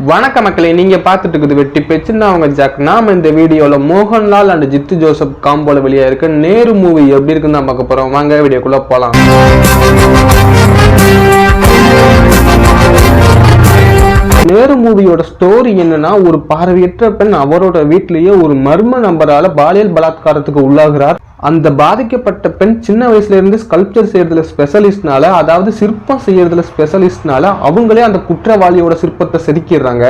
வணக்க மக்களே, நீங்க பார்த்துட்டு இருக்குது வெட்டி பேச்சு. நான் உங்க ஜாக். நாம இந்த வீடியோல மோகன்லால் அண்ட் ஜித்து ஜோசப் காம்போல வெளியா இருக்க நேரு மூவி எப்படி இருக்குன்னு தான் பார்க்க போறோம். வாங்க வீடியோக்குள்ள போலாம். நேரு மூவியோட ஸ்டோரி என்னன்னா, ஒரு பார்வையற்ற பெண் அவரோட வீட்டிலேயே ஒரு மர்ம நபரால பாலியல் பலாத்காரத்துக்கு உள்ளாகிறார். அந்த பாதிக்கப்பட்ட பெண் சின்ன வயசுல இருந்து ஸ்கல்ப்சர் செய்யறதுல ஸ்பெஷலிஸ்ட்னால, அதாவது சிற்பம் செய்யறதுல ஸ்பெஷலிஸ்ட்னால அவங்களே அந்த குற்றவாளியோட சிற்பத்தை செதுக்கிடுறாங்க.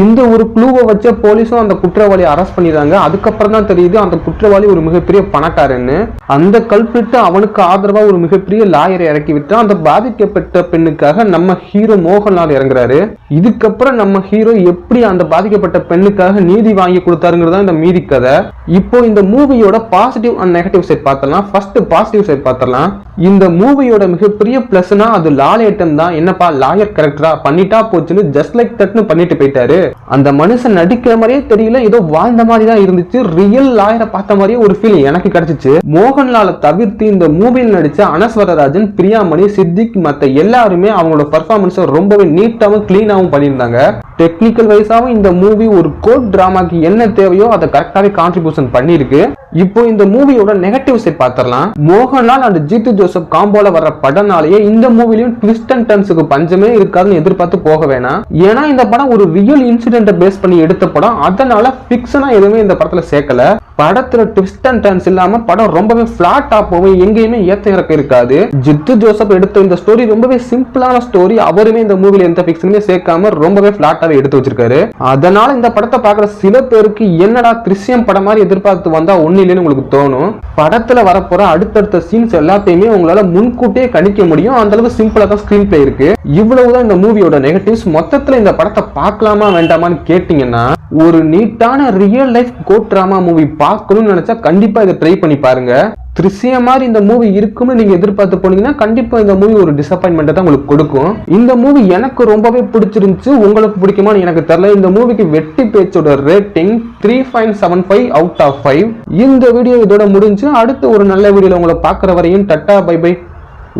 இந்த ஒரு க்ளூவை வச்ச போலீஸும் அந்த குற்றவாளியை அரெஸ்ட் பண்ணிடுறாங்க. அதுக்கப்புறம் தான் தெரியுது அந்த குற்றவாளி ஒரு மிகப்பெரிய பணக்காரன்னு. அந்த கல்பிட்டு அவனுக்கு ஆதரவா ஒரு மிகப்பெரிய லாயரை இறக்கி விட்டு அந்த பாதிக்கப்பட்ட பெண்ணுக்காக நம்ம ஹீரோ மோகன்லால் இறங்குறாரு. இதுக்கப்புறம் நம்ம ஹீரோ எப்படி அந்த பாதிக்கப்பட்ட பெண்ணுக்காக நீதி வாங்கி கொடுத்தாருங்கிறதா இந்த மீதி கதை. இப்போ இந்த மூவியோட பாசிட்டிவ் அண்ட் நெகட்டிவ் சைட் பார்த்தலாம். ஃபர்ஸ்ட் பாசிட்டிவ் சைட் பார்த்தலாம். இந்த மூவியோட மிகப்பெரிய பிளஸ்னா அது லாலேட்டன் தான். என்னப்பா லாயர் கரெக்டரா பண்ணிட்டா போச்சுன்னு ஜஸ்ட் லைக் தட்னு பண்ணிட்டு போயிட்டாரு. அந்த மனுஷன் நடிக்கிற மாதிரியே தெரியல, ஏதோ வாழ்ந்த மாதிரி தான் இருந்துச்சு. ரியல் லாயரை பார்த்த மாதிரியே ஒரு ஃபீல் எனக்கு கிடைச்சிச்சு. மோகன்லாலை தவிர்த்து இந்த மூவியில் நடிச்ச அனஸ்வரராஜன், பிரியாமணி, சித்திக் மத்த எல்லாருமே அவங்களோட பெர்ஃபார்மன்ஸ் ரொம்பவே நீட்டாவும் கிளீனாவும் பண்ணியிருந்தாங்க. டெக்னிக்கல் வைஸாவும் இந்த மூவி ஒரு கோர்ட் டிராமாக்கு என்ன தேவையோ அதை கரெக்டாவே கான்ட்ரிபியூஷன் பண்ணிருக்கு. இப்போ இந்த மூவியோட நெகட்டிவ் சைட் பார்த்தரலாம். மோகன்லால் அண்ட் ஜித்து ஜோசப் காம்போல வர்ற படனாலேயே இந்த மூவிலையும் ட்விஸ்ட் அண்ட் டர்ன்ஸுக்கு பஞ்சமே இருக்காதுன்னு எதிர்பார்த்து போக வேணாம். ஏன்னா இந்த படம் ஒரு ரியல் இன்சிடென்ட்டை பேஸ் பண்ணி எடுத்த படம். அதனால ஃபிக்ஷனா எதுவுமே இந்த படத்துல சேர்க்கல. படத்துல ட்விஸ்ட் அண்ட் டர்ன்ஸ் இல்லாம படம் ரொம்பவே பிளாட்டா போகும், எங்கேயுமே ஏத்த இறக்கம் இருக்காது. ஜித்து ஜோசப் எடுத்த இந்த ஸ்டோரி ரொம்பவே சிம்பிளான ஸ்டோரி. அவருமே இந்த மூவில எந்த ஃபிக்ஷனுமே சேர்க்காம ரொம்பவே பிளாட்டாவே எடுத்து வச்சிருக்காரு. அதனால இந்த படத்தை பார்க்குற சில பேருக்கு என்னடா திருஷ்யம் படம் மாதிரி எதிர்பார்த்து வந்தா ஒண்ணு இல்லைன்னு உங்களுக்கு தோணும். படத்துல வரப்போற அடுத்தடுத்த சீன்ஸ் எல்லாத்தையுமே உங்களால முன்கூட்டியே கணிக்க முடியும். அந்த அளவுக்கு சிம்பிளா தான் ஸ்கிரீன் பிளே இருக்கு. இவ்வளவுதான் இந்த மூவியோட நெகட்டிவ்ஸ். மொத்தத்துல இந்த படத்தை பார்க்கலாமா வேண்டாமான்னு கேட்டீங்கன்னா, ஒரு நீட்டான real life court drama movie பார்க்கணும்னு நினைச்சா கண்டிப்பா இதை ட்ரை பண்ணி பாருங்க. திருஷ்யம் மாதிரி இந்த மூவி இருக்கும்னு நீங்க எதிர்பார்த்து போனீங்கன்னா கண்டிப்பா இந்த மூவி ஒரு டிசப்பாயின்மெண்ட் தான் உங்களுக்கு கொடுக்கும். இந்த மூவி எனக்கு ரொம்பவே பிடிச்சிருந்துச்சு. உங்களுக்கு பிடிக்குமான்னு எனக்கு தெரியல. இந்த மூவிக்கு வெட்டி பேச்சோட ரேட்டிங் 3.75 அவுட் ஆஃப் 5. இந்த வீடியோ இதோட முடிஞ்சு. அடுத்து ஒரு நல்ல வீடியோல உங்களை பார்க்குற வரையும் டட்டா பை பை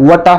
வட்டா.